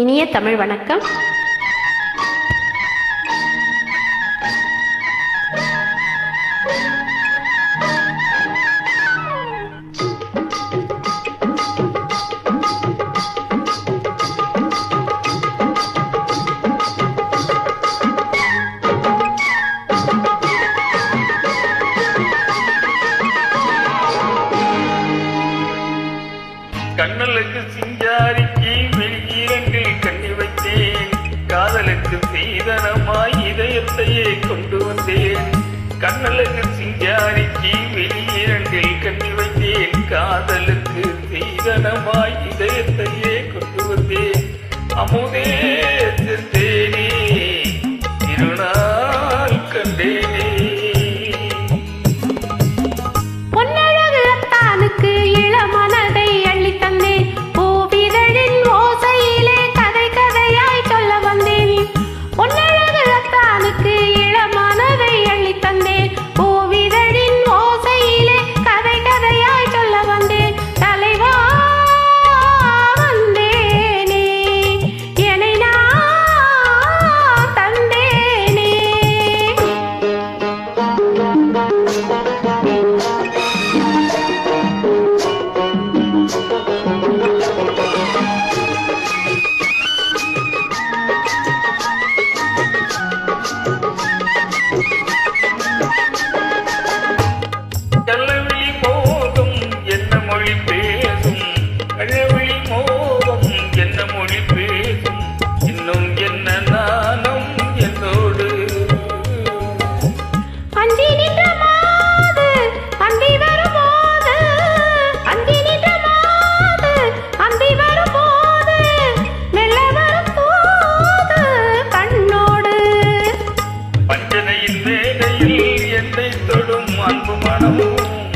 இனிய தமிழ் வணக்கம். கண்ணலுக்கு சிங்காரிக்கு வெளியீரங்கில் கண்ணி வைத்தேன், காதலுக்கு சீதனமாய் இதயத்தையே கொண்டு வந்தேன். கண்ணலுக்கு சிங்காரிக்கு வெளியீரங்கில் கண்ணி வைத்தேன், காதலுக்கு சீதனமாய் இதயத்தையே கொண்டு வந்தேன். அமுதே செந்தேனே இருநாள் கண்டேனே,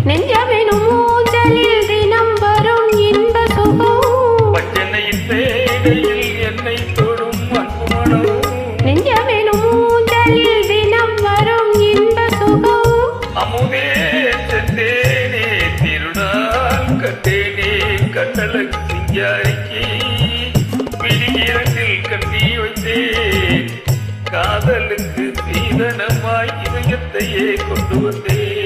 நெஞ்சமெனும் ஊஞ்சலில் தினம் வரும் இன்ப சுகம், பச்சனையின் பேடையில் என்னை தொடும் அன்பு மனம். நெஞ்சமெனும் ஊஞ்சலில் தினம் வரும் இன்ப சுகம். அமுதே செந்தேனே திருநாள் கண்டேனே, கண்ணலுக்கு சிங்காரிக்கு விழியிரங்கில் கண்ணி வைத்தேன், காதலுக்கு சீதனமாய் இதயத்தையே கொண்டு வந்தேன்.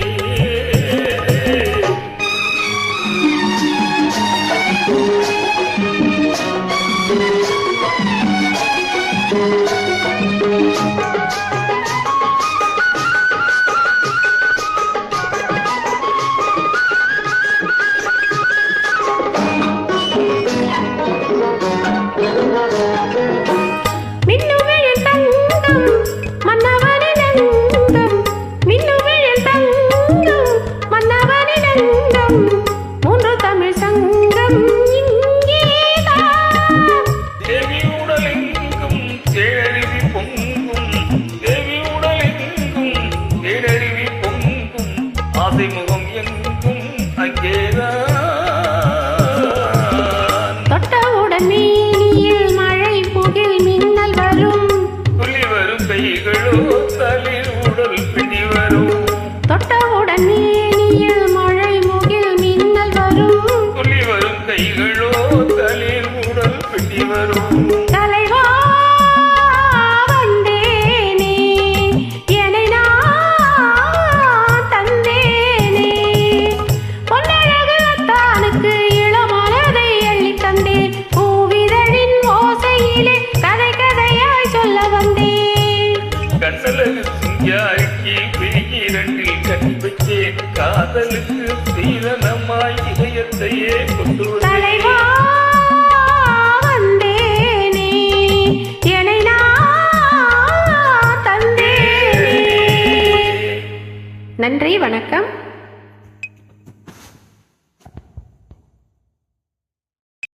முகம் எங்கும் அங்கேதான், தொட்டவுடன் மேனியில் மழை புகில் மின்னல் வரும், துளி வரும் கைகளோ தளிர் உடல் பிடி வரும். தொட்டவுடன் மேனியில் மழை முகில் மின்னல் வரும், துளி வரும் கைகளோ தளிர் உடல் பிடி வரும். கண்ணலுக்கு சிங்காரிக்கு விழியிரண்டில் கண்ணி வைத்தேன், காதலுக்கு சீதனமாய் இதயத்தையே கொண்டு நன்றி, வணக்கம்.